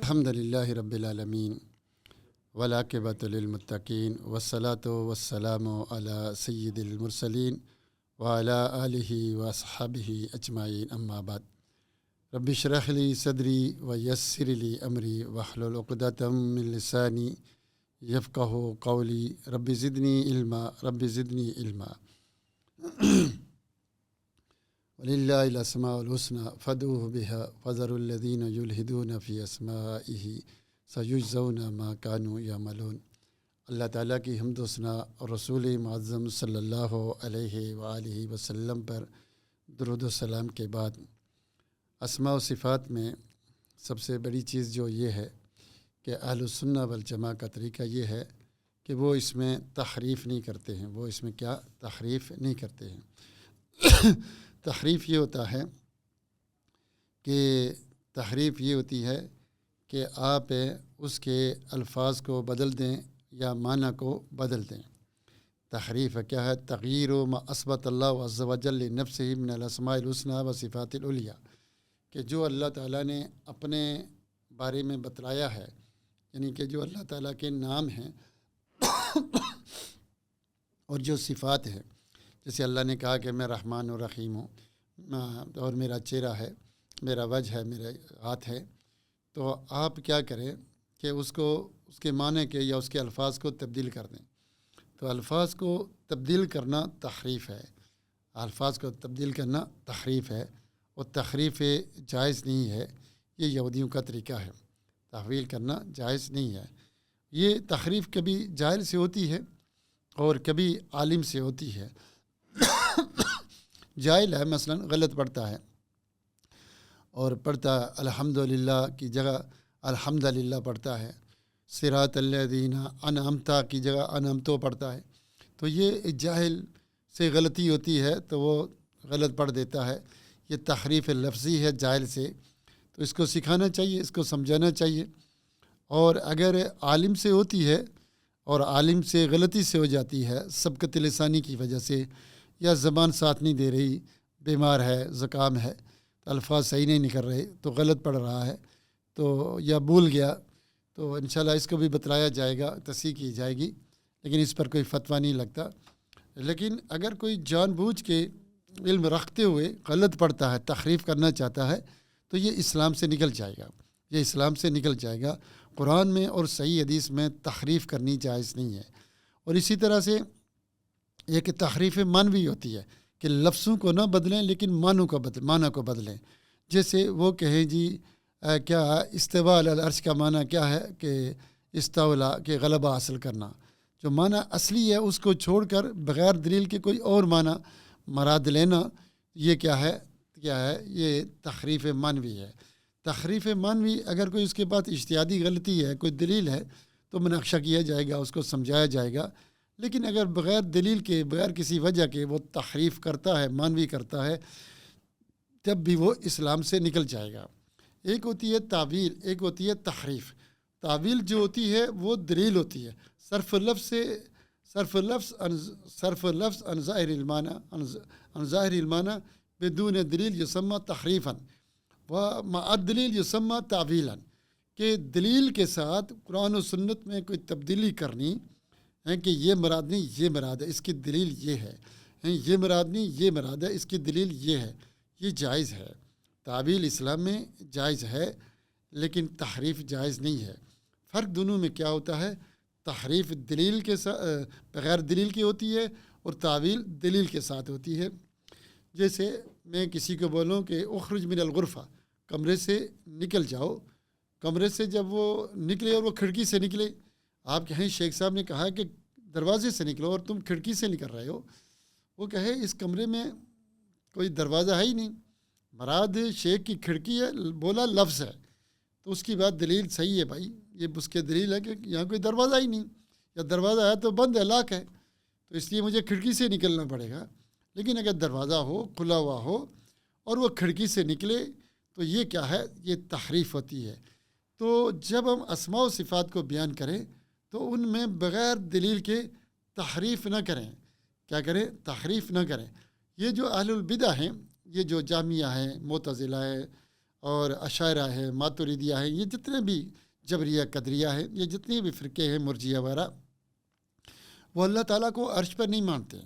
الحمدللہ رب العالمین والعاقبۃ للمتقین والصلاۃ والسلام علی سید المرسلین وعلی آلہ واصحابہ اجمعین اما بعد رب اشرح لی صدری ویسر لی امری واحلل عقدۃ من لسانی یفقہوا قولی رب زدنی علما وللہ الاسماء الحسنی فادعوہ بہا وذروا الذین یلحدون فی اسمائہ سیجزون ما کانوا یعملون۔ اللہ تعالیٰ کی حمد و ثنا اور رسول معظم صلی اللہ علیہ وآلہ وسلم پر درود و سلام کے بعد اسماء و صفات میں سب سے بڑی چیز جو یہ ہے کہ اہل السنہ والجماعہ کا طریقہ یہ ہے کہ وہ اس میں تحریف نہیں کرتے ہیں۔ وہ اس میں کیا تحریف نہیں کرتے ہیں۔ تحریف یہ ہوتا ہے کہ آپ اس کے الفاظ کو بدل دیں یا معنی کو بدل دیں۔ تحریف کیا ہے؟ تغییر ما اثبت اللہ عز و جل لنفسہ من الاسماء الحسنی و صفات العلیٰ، کہ جو اللہ تعالیٰ نے اپنے بارے میں بتلایا ہے، یعنی کہ جو اللہ تعالیٰ کے نام ہیں اور جو صفات ہیں، جیسے اللہ نے کہا کہ میں رحمان و رحیم ہوں اور میرا چہرہ ہے، میرا وجہ ہے، میرے ہاتھ ہے، تو آپ کیا کریں کہ اس کے معنی کے یا اس کے الفاظ کو تبدیل کر دیں۔ تو الفاظ کو تبدیل کرنا تحریف ہے، الفاظ کو تبدیل کرنا تحریف ہے، اور تحریف جائز نہیں ہے۔ یہ یہودیوں کا طریقہ ہے، تحویل کرنا جائز نہیں ہے۔ یہ تحریف کبھی جاہل سے ہوتی ہے اور کبھی عالم سے ہوتی ہے۔ جاہل ہے، مثلا غلط پڑھتا ہے اور پڑھتا الحمدللہ کی جگہ الحمدللہ پڑھتا ہے، صراط الذین انعمت کی جگہ انعمتو پڑھتا ہے، تو یہ جاہل سے غلطی ہوتی ہے تو وہ غلط پڑھ دیتا ہے۔ یہ تحریف لفظی ہے جاہل سے، تو اس کو سکھانا چاہیے، اس کو سمجھانا چاہیے۔ اور اگر عالم سے ہوتی ہے اور عالم سے غلطی سے ہو جاتی ہے سبقت لسانی کی وجہ سے، یا زبان ساتھ نہیں دے رہی، بیمار ہے، زکام ہے، الفاظ صحیح نہیں نکل رہے تو غلط پڑھ رہا ہے، تو یا بھول گیا، تو انشاءاللہ اس کو بھی بتلایا جائے گا، تصحیح کی جائے گی، لیکن اس پر کوئی فتویٰ نہیں لگتا۔ لیکن اگر کوئی جان بوجھ کے علم رکھتے ہوئے غلط پڑھتا ہے، تحریف کرنا چاہتا ہے، تو یہ اسلام سے نکل جائے گا، یہ اسلام سے نکل جائے گا۔ قرآن میں اور صحیح حدیث میں تحریف کرنی جائز نہیں ہے۔ اور اسی طرح سے ایک تحریف معنوی ہوتی ہے کہ لفظوں کو نہ بدلیں لیکن معنی کو بدلیں۔ جیسے وہ کہیں جی کیا استواء علی العرش کا معنی کیا ہے کہ استولا کہ غلبہ حاصل کرنا، جو معنی اصلی ہے اس کو چھوڑ کر بغیر دلیل کے کوئی اور معنی مراد لینا، یہ کیا ہے یہ تحریف معنوی ہے۔ تحریف معنوی اگر کوئی اس کے بعد اجتہادی غلطی ہے، کوئی دلیل ہے، تو مناقشہ کیا جائے گا، اس کو سمجھایا جائے گا۔ لیکن اگر بغیر دلیل کے، بغیر کسی وجہ کے وہ تحریف کرتا ہے، معنوی کرتا ہے، تب بھی وہ اسلام سے نکل جائے گا۔ ایک ہوتی ہے تعویل، ایک ہوتی ہے تحریف۔ تعویل جو ہوتی ہے وہ دلیل ہوتی ہے، صرف لفظ عن ظاہر المعنی بدون دلیل یسمى تحریفاً ومع الدلیل یسمى تعویلاً، کہ دلیل کے ساتھ قرآن و سنت میں کوئی تبدیلی کرنی ہے کہ یہ مراد نہیں یہ مراد ہے، اس کی دلیل یہ ہے، یہ مراد نہیں یہ مراد ہے، اس کی دلیل یہ ہے، یہ جائز ہے۔ تعویل اسلام میں جائز ہے لیکن تحریف جائز نہیں ہے۔ فرق دونوں میں کیا ہوتا ہے؟ تحریف دلیل کے ساتھ بغیر دلیل کی ہوتی ہے اور تعویل دلیل کے ساتھ ہوتی ہے۔ جیسے میں کسی کو بولوں کہ اخرج من الغرفہ، کمرے سے نکل جاؤ، کمرے سے جب وہ نکلے اور وہ کھڑکی سے نکلے، آپ کہیں شیخ صاحب نے کہا کہ دروازے سے نکلو اور تم کھڑکی سے نکل رہے ہو، وہ کہے اس کمرے میں کوئی دروازہ ہے ہی نہیں، مراد شیخ کی کھڑکی ہے، بولا لفظ ہے، تو اس کی بات دلیل صحیح ہے بھائی، یہ اس کے دلیل ہے کہ یہاں کوئی دروازہ ہی نہیں، یا دروازہ ہے تو بند ہے، لاک ہے، تو اس لیے مجھے کھڑکی سے نکلنا پڑے گا۔ لیکن اگر دروازہ ہو، کھلا ہوا ہو، اور وہ کھڑکی سے نکلے، تو یہ کیا ہے؟ یہ تحریف ہوتی ہے۔ تو جب ہم اسماء و صفات کو بیان کریں تو ان میں بغیر دلیل کے تحریف نہ کریں۔ کیا کریں؟ تحریف نہ کریں۔ یہ جو اہل البدع ہیں، یہ جو جہمیہ ہیں، معتزلہ ہیں اور اشاعرہ ہے، ماتریدیہ ہے، یہ جتنے بھی جبریہ قدریہ ہے، یہ جتنے بھی فرقے ہیں مرجیہ وغیرہ، وہ اللہ تعالیٰ کو عرش پر نہیں مانتے.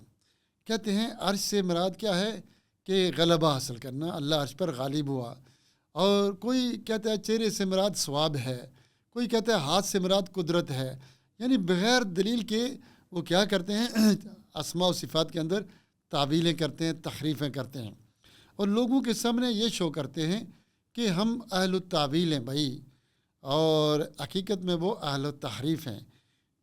کہتے ہیں عرش سے مراد کیا ہے کہ غلبہ حاصل کرنا، اللہ عرش پر غالب ہوا. اور کوئی کہتا ہے چہرے سے مراد ثواب ہے، کوئی کہتا ہے ہاتھ سے مراد قدرت ہے. یعنی بغیر دلیل کے وہ کیا کرتے ہیں اسماء و صفات کے اندر تعویلیں کرتے ہیں، تحریفیں کرتے ہیں، اور لوگوں کے سامنے یہ شو کرتے ہیں کہ ہم اہل التعویل ہیں بھائی، اور حقیقت میں وہ اہل التحریف ہیں.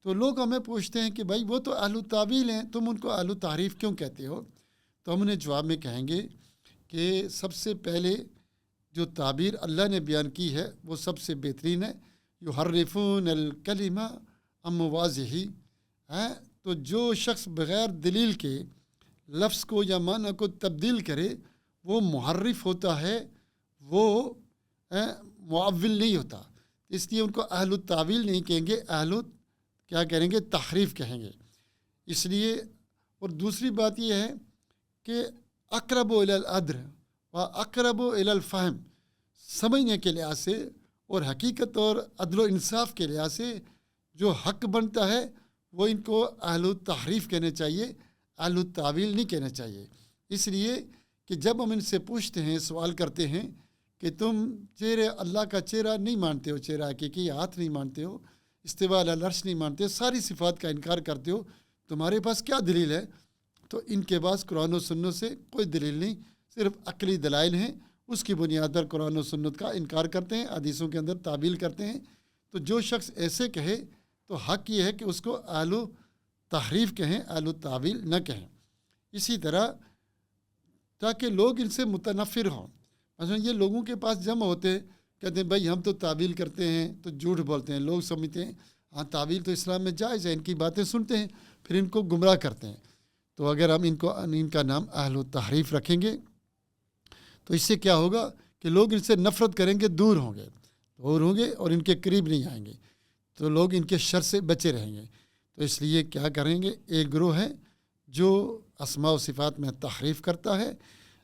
تو لوگ ہمیں پوچھتے ہیں کہ بھائی وہ تو اہل التعویل ہیں، تم ان کو اہل التحریف کیوں کہتے ہو؟ تو ہم انہیں جواب میں کہیں گے کہ سب سے پہلے جو تعبیر اللہ نے بیان کی ہے وہ سب سے بہترین ہے. یحرفون الکلمہ عن مواضعہ ہے. تو جو شخص بغیر دلیل کے لفظ کو یا معنی کو تبدیل کرے وہ محرف ہوتا ہے، وہ معول نہیں ہوتا. اس لیے ان کو اہل التعویل نہیں کہیں گے، کیا کہیں گے؟ تحریف کہیں گے. اس لیے اور دوسری بات یہ ہے کہ اقرب الی العدل و اقرب الی الفہم، سمجھنے کے لحاظ سے اور حقیقت اور عدل و انصاف کے لحاظ سے جو حق بنتا ہے وہ ان کو اہل التحریف کہنے چاہیے، اہل التعویل نہیں کہنا چاہیے. اس لیے کہ جب ہم ان سے پوچھتے ہیں، سوال کرتے ہیں کہ تم اللہ کا چہرہ نہیں مانتے ہو، چہرہ حقیقی ہاتھ نہیں مانتے ہو، استواء علی العرش نہیں مانتے، ساری صفات کا انکار کرتے ہو، تمہارے پاس کیا دلیل ہے؟ تو ان کے پاس قرآن و سنت سے کوئی دلیل نہیں، صرف عقلی دلائل ہیں. اس کی بنیاد پر قرآن و سنت کا انکار کرتے ہیں، حدیثوں کے اندر تعبیل کرتے ہیں. تو جو شخص ایسے کہے تو حق یہ ہے کہ اس کو اہل تحریف کہیں، اہل التعویل نہ کہیں. اسی طرح تاکہ لوگ ان سے متنفر ہوں. مثلا یہ لوگوں کے پاس جمع ہوتے کہتے ہیں بھائی ہم تو تعویل کرتے ہیں، تو جھوٹ بولتے ہیں. لوگ سمجھتے ہیں ہاں تعویل تو اسلام میں جائز ہے، ان کی باتیں سنتے ہیں پھر ان کو گمراہ کرتے ہیں. تو اگر ہم ان کا نام اہل التحریف رکھیں گے تو اس سے کیا ہوگا کہ لوگ ان سے نفرت کریں گے، دور ہوں گے اور ان کے قریب نہیں آئیں گے، تو لوگ ان کے شر سے بچے رہیں گے. تو اس لیے کیا کریں گے؟ ایک گروہ ہے جو اسماء و صفات میں تحریف کرتا ہے.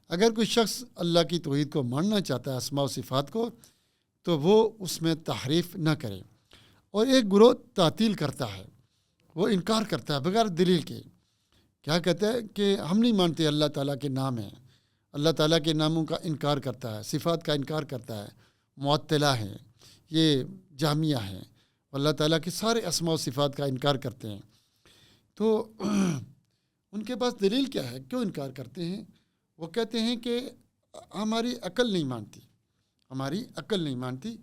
اگر کوئی شخص اللہ کی توحید کو ماننا چاہتا ہے، اسماء و صفات کو، تو وہ اس میں تحریف نہ کرے. اور ایک گروہ تعطیل کرتا ہے، وہ انکار کرتا ہے بغیر دلیل کے. کیا کہتا ہے کہ ہم نہیں مانتے اللہ تعالیٰ کے نام ہیں، اللہ تعالیٰ کے ناموں کا انکار کرتا ہے، صفات کا انکار کرتا ہے. معطلہ ہیں، یہ جہمیہ ہیں، اللہ تعالیٰ کے سارے اسماء و صفات کا انکار کرتے ہیں. تو ان کے پاس دلیل کیا ہے؟ کیوں انکار کرتے ہیں؟ وہ کہتے ہیں کہ ہماری عقل نہیں مانتی.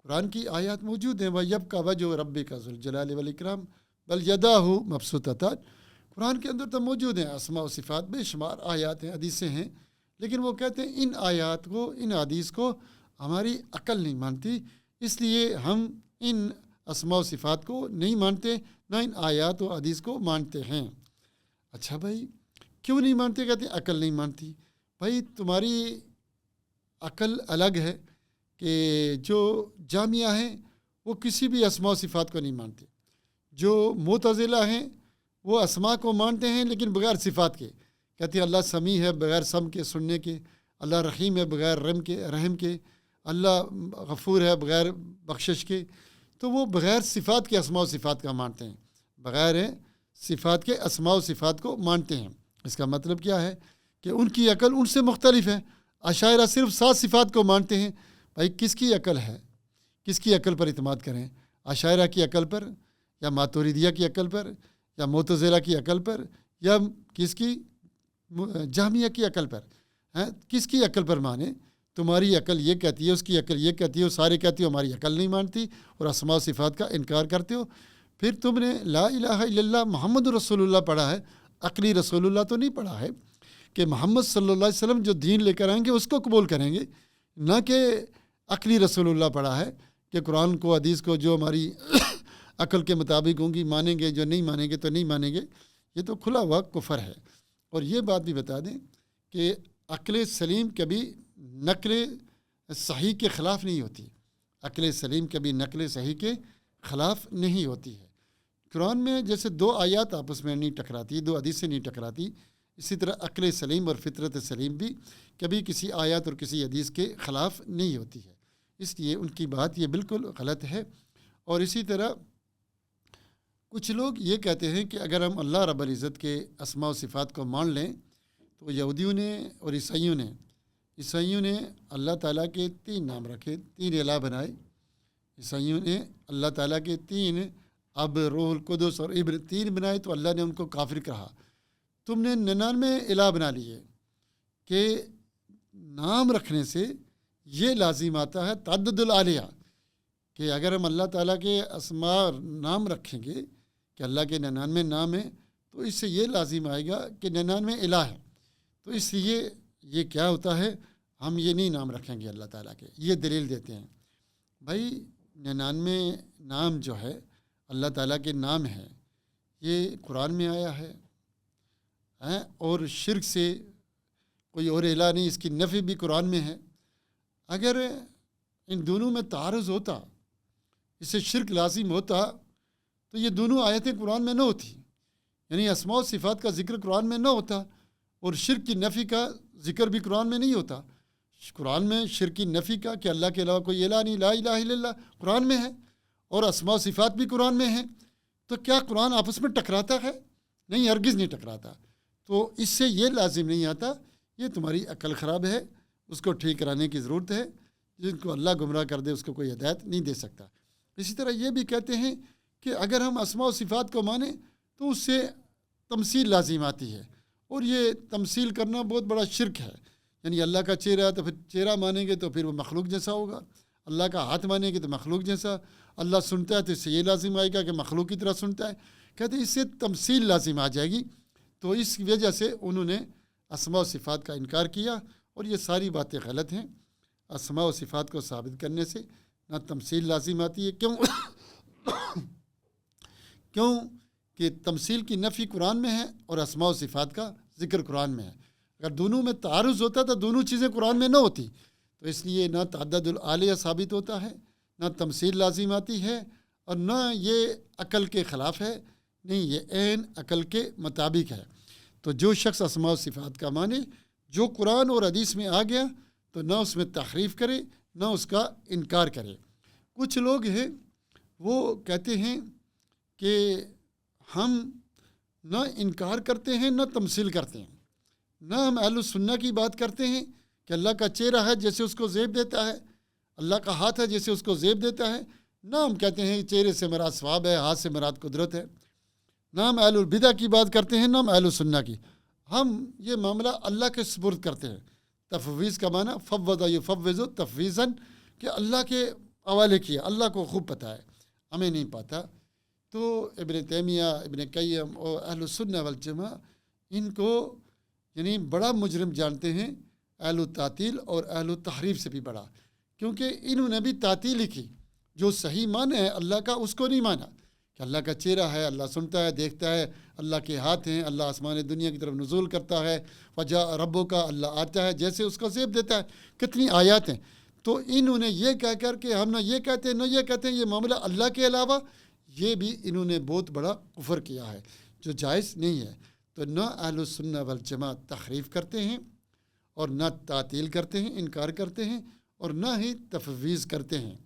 قرآن کی آیات موجود ہیں، وَيَبْقَى وَجْهُ رَبِّكَ ذُو الْجَلَالِ وَالْإِكْرَامِ بَلْ يَدَاهُ مَبْسُوطَتَانِ. قرآن کے اندر تو موجود ہیں اسماء و صفات، بے شمار آیات ہیں، حدیثیں ہیں، لیکن وہ کہتے ہیں ان آیات کو، ان حدیث کو ہماری عقل نہیں مانتی، اس لیے ہم ان اسماء و صفات کو نہیں مانتے، نہ ان آیات و حدیث کو مانتے ہیں. اچھا بھائی کیوں نہیں مانتے؟ کہتے ہیں عقل نہیں مانتی. بھائی تمہاری عقل الگ ہے کہ جو جامعہ ہیں وہ کسی بھی اسماء و صفات کو نہیں مانتے. جو معتزلہ ہیں وہ اسماء کو مانتے ہیں لیکن بغیر صفات کے. کہتے ہیں اللہ سمیع ہے بغیر سم کے، سننے کے، اللہ رحیم ہے بغیر رحم کے، اللہ غفور ہے بغیر بخشش کے. تو وہ بغیر صفات کے اسماء و صفات کا مانتے ہیں، بغیر صفات کے اسماء و صفات کو مانتے ہیں. اس کا مطلب کیا ہے کہ ان کی عقل ان سے مختلف ہے. اشاعرہ صرف 7 صفات کو مانتے ہیں. بھائی کس کی عقل ہے؟ کس کی عقل پر اعتماد کریں؟ اشاعرہ کی عقل پر، یا ماتریدیہ کی عقل پر، یا معتزلہ کی عقل پر، یا کس کی؟ جہمیہ کی عقل پر. کس کی عقل پر مانیں؟ تمہاری عقل یہ کہتی ہے، اس کی عقل یہ کہتی ہے، سارے کہتی ہو ہماری عقل نہیں مانتی اور اسماء و صفات کا انکار کرتے ہو. پھر تم نے لا الہ الا اللہ محمد رسول اللہ پڑھا ہے، عقلی رسول اللہ تو نہیں پڑھا ہے کہ محمد صلی اللہ علیہ وسلم جو دین لے کر آئیں گے اس کو قبول کریں گے، نہ کہ عقلی رسول اللہ پڑھا ہے کہ قرآن کو، حدیث کو جو ہماری عقل کے مطابق ہوں گی مانیں گے، جو نہیں مانیں گے تو نہیں مانیں گے. یہ تو کھلا ہوا کفر ہے. اور یہ بات بھی بتا دیں کہ عقل سلیم کبھی نقل صحیح کے خلاف نہیں ہوتی. عقل سلیم کبھی نقل صحیح کے خلاف نہیں ہوتی ہے. قرآن میں جیسے 2 آیات آپس میں نہیں ٹکراتی، 2 حدیثیں نہیں ٹکراتی، اسی طرح عقل سلیم اور فطرت سلیم بھی کبھی کسی آیات اور کسی حدیث کے خلاف نہیں ہوتی ہے، اس لیے ان کی بات یہ بالکل غلط ہے۔ اور اسی طرح کچھ لوگ یہ کہتے ہیں کہ اگر ہم اللہ رب العزت کے اسماء و صفات کو مان لیں تو یہودیوں نے اور عیسائیوں نے اللہ تعالیٰ کے 3 نام رکھے، 3 الہ بنائے۔ عیسائیوں نے اللہ تعالیٰ کے 3 اب، روح القدس اور ابن 3 بنائے تو اللہ نے ان کو کافر کہا۔ تم نے 99 الہ بنا لیے کہ نام رکھنے سے یہ لازم آتا ہے تعدد الآلیہ، کہ اگر ہم اللہ تعالیٰ کے اسماء نام رکھیں گے کہ اللہ کے 99 نام ہیں تو اس سے یہ لازم آئے گا کہ 99 الہ ہیں، تو اس لیے یہ کیا ہوتا ہے، ہم یہ نہیں نام رکھیں گے اللہ تعالیٰ کے، یہ دلیل دیتے ہیں۔ بھائی 99 نام جو ہے اللہ تعالیٰ کے نام ہیں، یہ قرآن میں آیا ہے، اور شرک سے کوئی اور الہ نہیں، اس کی نفی بھی قرآن میں ہے۔ اگر ان دونوں میں تعارض ہوتا، اس سے شرک لازم ہوتا، تو یہ دونوں آیتیں قرآن میں نہ ہوتی، یعنی اسماء و صفات کا ذکر قرآن میں نہ ہوتا اور شرک کی نفی کا ذکر بھی قرآن میں نہیں ہوتا۔ قرآن میں شرک کی نفی کا کہ اللہ کے علاوہ کوئی الہ نہیں، لا الہ الا اللہ قرآن میں ہے، اور اسماء و صفات بھی قرآن میں ہیں، تو کیا قرآن آپس میں ٹکراتا ہے؟ نہیں، ہرگز نہیں ٹکراتا۔ تو اس سے یہ لازم نہیں آتا، یہ تمہاری عقل خراب ہے، اس کو ٹھیک کرانے کی ضرورت ہے۔ جن کو اللہ گمراہ کر دے اس کو کوئی ہدایت نہیں دے سکتا۔ اسی طرح یہ بھی کہتے ہیں کہ اگر ہم اسماء و صفات کو مانیں تو اس سے تمثیل لازم آتی ہے، اور یہ تمثیل کرنا بہت بڑا شرک ہے۔ یعنی اللہ کا چہرہ ہے تو پھر چہرہ مانیں گے تو پھر وہ مخلوق جیسا ہوگا، اللہ کا ہاتھ مانیں گے تو مخلوق جیسا، اللہ سنتا ہے تو اس سے یہ لازم آئے گا کہ مخلوق کی طرح سنتا ہے، کہتے ہیں اس سے تمثیل لازم آ جائے گی۔ تو اس وجہ سے انہوں نے اسماء و صفات کا انکار کیا، اور یہ ساری باتیں غلط ہیں۔ اسماء و صفات کو ثابت کرنے سے نہ تمثیل لازم آتی ہے، کیوں کہ تمثیل کی نفی قرآن میں ہے اور اسماء و صفات کا ذکر قرآن میں ہے۔ اگر دونوں میں تعارض ہوتا تو دونوں چیزیں قرآن میں نہ ہوتی، تو اس لیے نہ تعدد الآلیہ ثابت ہوتا ہے، نہ تمثیل لازم آتی ہے، اور نہ یہ عقل کے خلاف ہے، نہیں، یہ عین عقل کے مطابق ہے۔ تو جو شخص اسماء و صفات کا مانے، جو قرآن اور حدیث میں آ گیا تو نہ اس میں تحریف کرے نہ اس کا انکار کرے۔ کچھ لوگ ہیں وہ کہتے ہیں کہ ہم نہ انکار کرتے ہیں نہ تمثیل کرتے ہیں، نہ ہم اہل السنہ کی بات کرتے ہیں کہ اللہ کا چہرہ ہے جیسے اس کو زیب دیتا ہے، اللہ کا ہاتھ ہے جیسے اس کو زیب دیتا ہے، نہ ہم کہتے ہیں چہرے سے مراد ثواب ہے، ہاتھ سے مراد قدرت ہے، نہ ہم اہل البدع کی بات کرتے ہیں نہ ہم اہل السنہ کی۔ ہم یہ معاملہ اللہ کے سپرد کرتے ہیں۔ تفویض کا معنی فوض یفوض تفویضاً، کہ اللہ کے حوالے کیا، اللہ کو خوب پتہ ہے، ہمیں نہیں پتہ۔ تو ابن تیمیہ، ابن قیم اور اہل السنہ والجماعہ ان کو یعنی بڑا مجرم جانتے ہیں، اہل التعطیل اور اہل التحریف سے بھی بڑا، کیونکہ انہوں نے بھی تعطیل ہی کی۔ جو صحیح معنی ہے اللہ کا اس کو نہیں مانا، کہ اللہ کا چہرہ ہے، اللہ سنتا ہے، دیکھتا ہے، اللہ کے ہاتھ ہیں، اللہ آسمان دنیا کی طرف نزول کرتا ہے، وجاء ربوں کا، اللہ آتا ہے جیسے اس کا زیب دیتا ہے، کتنی آیات ہیں۔ تو انہوں نے یہ کہہ کر کہ ہم نہ یہ کہتے ہیں نہ یہ کہتے ہیں، یہ معاملہ اللہ کے علاوہ، یہ بھی انہوں نے بہت بڑا کفر کیا ہے جو جائز نہیں ہے۔ تو نہ اہل السنہ والجماعت تحریف کرتے ہیں اور نہ تعطیل کرتے ہیں، انکار کرتے ہیں، اور نہ ہی تفویض کرتے ہیں،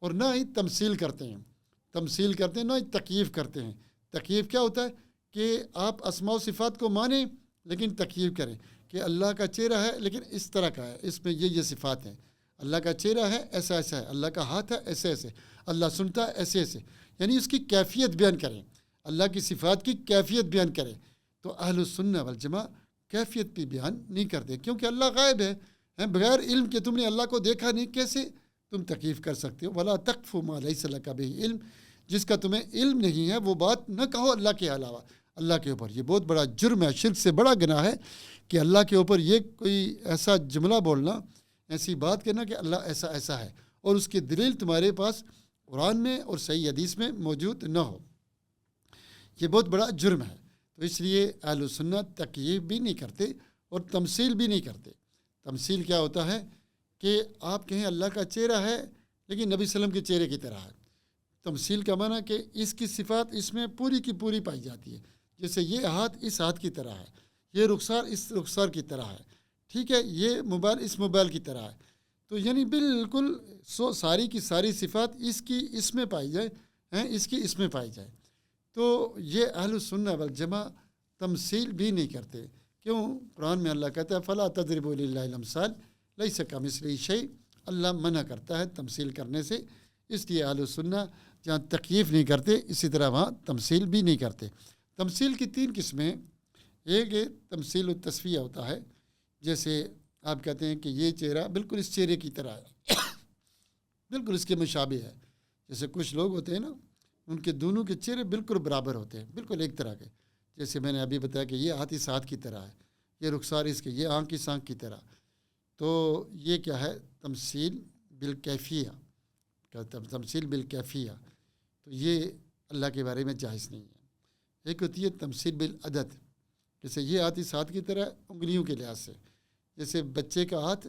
اور نہ ہی تمثیل کرتے ہیں، نہ ہی تکییف کرتے ہیں۔ تکییف کیا ہوتا ہے کہ آپ اسماء و صفات کو مانیں لیکن تکییف کریں کہ اللہ کا چہرہ ہے لیکن اس طرح کا ہے، اس میں یہ صفات ہیں، اللہ کا چہرہ ہے ایسا ایسا ہے، اللہ کا ہاتھ ہے ایسے ایسے، اللہ سنتا ہے ایسے ایسے، یعنی اس کی کیفیت بیان کریں، اللہ کی صفات کی کیفیت بیان کریں۔ تو اہل السنہ والجماعہ کیفیت بھی بیان نہیں کرتے، کیونکہ اللہ غائب ہے، بغیر علم کے تم نے اللہ کو دیکھا نہیں، کیسے تم تکیف کر سکتے ہو؟ وَلَا تَقْفُ مَا لَيْسَ لَكَ بِهِ علم، جس کا تمہیں علم نہیں ہے وہ بات نہ کہو اللہ کے علاوہ، اللہ کے اوپر۔ یہ بہت بڑا جرم ہے، شرک سے بڑا گناہ ہے کہ اللہ کے اوپر یہ کوئی ایسا جملہ بولنا، ایسی بات کہنا کہ اللہ ایسا ایسا ہے، اور اس کی دلیل تمہارے پاس قرآن میں اور صحیح حدیث میں موجود نہ ہو، یہ بہت بڑا جرم ہے۔ تو اس لیے اہل سنت تکییف بھی نہیں کرتے اور تمثیل بھی نہیں کرتے۔ تمثیل کیا ہوتا ہے کہ آپ کہیں اللہ کا چہرہ ہے لیکن نبی صلی اللہ علیہ وسلم کے چہرے کی طرح ہے۔ تمثیل کا معنی کہ اس کی صفات اس میں پوری کی پوری پائی جاتی ہے، جیسے یہ ہاتھ اس ہاتھ کی طرح ہے، یہ رخسار اس رخسار کی طرح ہے، ٹھیک ہے، یہ موبائل اس موبائل کی طرح ہے. تو یعنی بالکل ساری کی ساری صفات اس کی اس میں پائی جائے ہیں، اس کی اس میں پائی جائے. تو یہ اہل السنہ والجماع تمثیل بھی نہیں کرتے. کیوں؟ قرآن میں اللہ کہتا ہے فلا تضربوا للہ الامثال لیس کمثلہ شیء. اللہ منع کرتا ہے تمثیل کرنے سے، اس لیے اہل السنہ جہاں تکییف نہیں کرتے اسی طرح وہاں تمثیل بھی نہیں کرتے. تمثیل کی 3 قسمیں. ایک تمثیل التصفیہ ہوتا ہے، جیسے آپ کہتے ہیں کہ یہ چہرہ بالکل اس چہرے کی طرح ہے، بالکل اس کے مشابہ ہے. جیسے کچھ لوگ ہوتے ہیں نا، ان کے دونوں کے چہرے بالکل برابر ہوتے ہیں، بالکل ایک طرح کے. جیسے میں نے ابھی بتایا کہ یہ ہاتھ اس ہاتھ کی طرح ہے، یہ رخسار اس کے، یہ آنکھ اس آنکھ کی طرح. تو یہ کیا ہے؟ تمثیل بالکیفیہ. تمثیل بالکیفیہ تو یہ اللہ کے بارے میں جائز نہیں ہے. ایک ہوتی ہے تمثیل بالعدد، جیسے یہ ہاتھ اس ہاتھ کی طرح انگلیوں کے لحاظ سے. جیسے بچے کا ہاتھ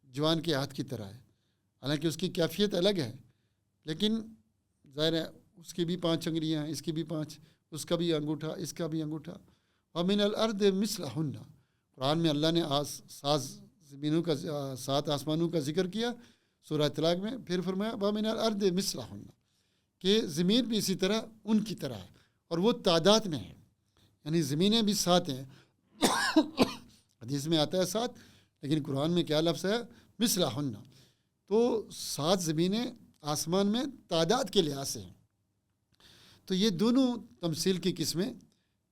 جوان کے ہاتھ کی طرح ہے، حالانکہ اس کی کیفیت الگ ہے، لیکن ظاہر ہے اس کی بھی 5 انگلیاں ہیں، اس کی بھی 5، اس کا بھی انگوٹھا، اس کا بھی انگوٹھا. وَمِنَ الْأَرْضِ مِثْلَهُنَّ. قرآن میں اللہ نے 7 آسمانوں کا ذکر کیا سورہ طلاق میں، پھر فرمایا وَمِنَ الْأَرْضِ مِثْلَهُنَّ، کہ زمین بھی اسی طرح ان کی طرح ہے، اور وہ تعداد میں ہے، یعنی زمینیں بھی 7 ہیں. حدیث میں آتا ہے 7، لیکن قرآن میں کیا لفظ ہے؟ مثلہن. تو 7 زمینیں آسمان میں تعداد کے لحاظ سے ہیں. تو یہ دونوں تمثیل کی قسمیں،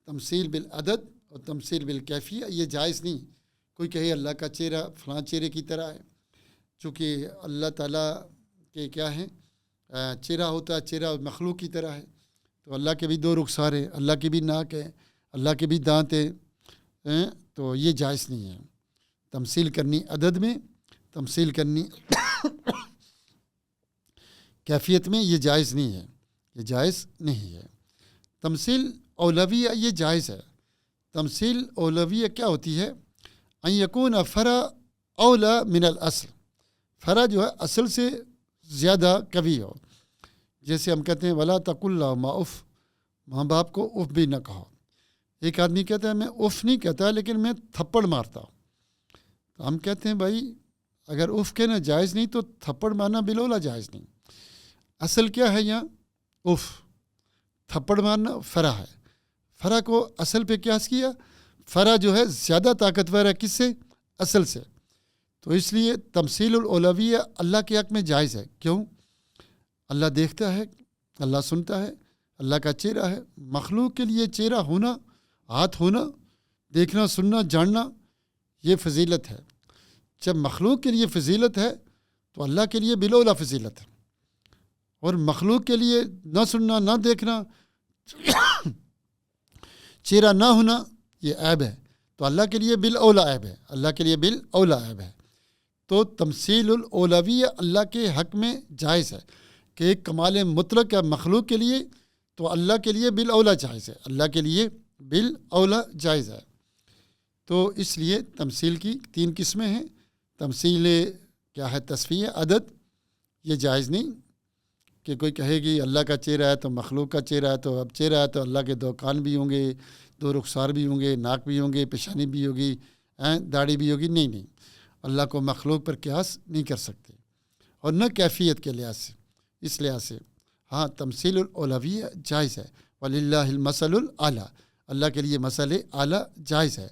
تمثیل بالعدد اور تمثیل بالکیفیہ، یہ جائز نہیں. کوئی کہے اللہ کا چہرہ فلاں چہرے کی طرح ہے، چونکہ اللہ تعالیٰ کے کیا ہیں چہرہ ہوتا ہے، چہرہ مخلوق کی طرح ہے. تو اللہ کے بھی 2 رخسار ہیں، اللہ کی بھی ناک ہے، اللہ کے بھی دانت ہیں. تو یہ جائز نہیں ہے. تمثیل کرنی عدد میں، تمثیل کرنی کیفیت میں، یہ جائز نہیں ہے، یہ جائز نہیں ہے. تمثیل اولویہ یہ جائز ہے. تمثیل اولویہ کیا ہوتی ہے؟ ان یکون فرع اولا من الاصل. فرع جو ہے اصل سے زیادہ قوی ہو. جیسے ہم کہتے ہیں ولا تقل لہما اف، ماں باپ کو اف بھی نہ کہو. ایک آدمی کہتا ہے میں اف نہیں کہتا لیکن میں تھپڑ مارتا ہوں. تو ہم کہتے ہیں بھائی اگر اف کہنا جائز نہیں تو تھپڑ مارنا بالولا جائز نہیں. اصل کیا ہے یہاں؟ اف. تھپڑ مارنا فرع ہے. فرع کو اصل پہ قیاس کیا. فرع جو ہے زیادہ طاقتور ہے کس سے؟ اصل سے. تو اس لیے تمثیل الاولویہ اللہ کے حق میں جائز ہے. کیوں؟ اللہ دیکھتا ہے، اللہ سنتا ہے، اللہ کا چہرہ ہے. مخلوق کے لیے چہرہ ہونا، ہاتھ ہونا، دیکھنا سننا جاننا، یہ فضیلت ہے. جب مخلوق کے لیے فضیلت ہے تو اللہ کے لیے بالاولیٰ فضیلت ہے. اور مخلوق کے لیے نہ سننا نہ دیکھنا چہرہ نہ ہونا یہ عیب ہے. تو اللہ کے لیے بالاولیٰ عیب ہے، اللہ کے لیے بالاولیٰ عیب ہے. تو تمثیل الاولویہ اللہ کے حق میں جائز ہے کہ ایک کمال مطلق ہے مخلوق کے لیے، تو اللہ کے لیے بالاولیٰ جائز ہے، اللہ کے لیے بالاولیٰ جائز ہے. تو اس لیے تمثیل کی 3 قسمیں ہیں. تمثیل کیا ہے؟ تصفیہ عدد، یہ جائز نہیں کہ کوئی کہے گی اللہ کا چہرہ ہے تو مخلوق کا چہرہ ہے، تو اب چہرہ ہے تو اللہ کے 2 کان بھی ہوں گے، 2 رخسار بھی ہوں گے، ناک بھی ہوں گے، پیشانی بھی ہوگی، داڑھی بھی ہوگی. نہیں نہیں، اللہ کو مخلوق پر قیاس نہیں کر سکتے، اور نہ کیفیت کے لحاظ سے. اس لحاظ سے ہاں تمثیل الاولویہ جائز ہے. وَلِلَّهِ الْمَثَلُ الْأَعْلَىٰ. اللہ کے لیے مثل اعلیٰ جائز ہے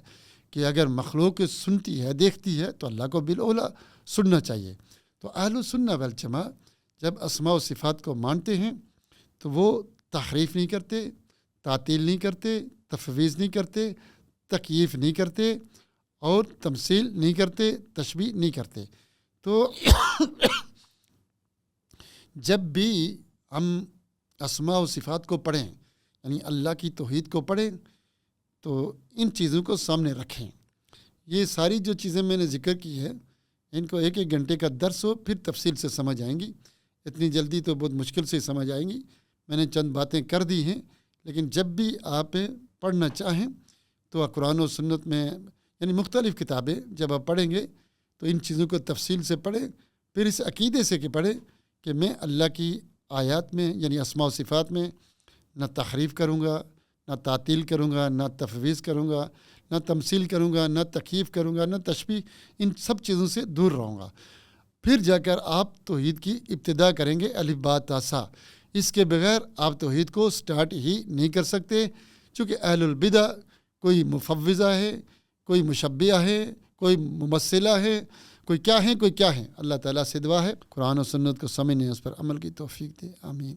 کہ اگر مخلوق سنتی ہے دیکھتی ہے تو اللہ کو بالاولیٰ سننا چاہیے. تو اہل السنہ والجماع جب اسماء و صفات کو مانتے ہیں تو وہ تحریف نہیں کرتے، تعطیل نہیں کرتے، تفویض نہیں کرتے، تکییف نہیں کرتے، اور تمثیل نہیں کرتے، تشبیہ نہیں کرتے. تو جب بھی ہم اسماء و صفات کو پڑھیں، یعنی اللہ کی توحید کو پڑھیں، تو ان چیزوں کو سامنے رکھیں. یہ ساری جو چیزیں میں نے ذکر کی ہے ان کو 1 گھنٹے کا درس ہو پھر تفصیل سے سمجھ آئیں گی. اتنی جلدی تو بہت مشکل سے سمجھ آئیں گی. میں نے چند باتیں کر دی ہیں، لیکن جب بھی آپ پڑھنا چاہیں تو قرآن و سنت میں یعنی مختلف کتابیں جب آپ پڑھیں گے تو ان چیزوں کو تفصیل سے پڑھیں. پھر اس عقیدے سے کہ پڑھیں کہ میں اللہ کی آیات میں یعنی اسماء و صفات میں نہ تحریف کروں گا، نہ تعطیل کروں گا، نہ تفویض کروں گا، نہ تمثیل کروں گا، نہ تکییف کروں گا، نہ تشبیہ، ان سب چیزوں سے دور رہوں گا۔ پھر جا کر آپ توحید کی ابتدا کریں گے، الف با تا سا۔ اس کے بغیر آپ توحید کو سٹارٹ ہی نہیں کر سکتے، چونکہ اہل البدع کوئی مفوضہ ہے، کوئی مشبیہ ہے، کوئی ممثلہ ہے، کوئی کیا ہے۔ اللہ تعالیٰ سے دعا ہے قرآن و سنت کو سمجھنے، اس پر عمل کی توفیق دے، آمین۔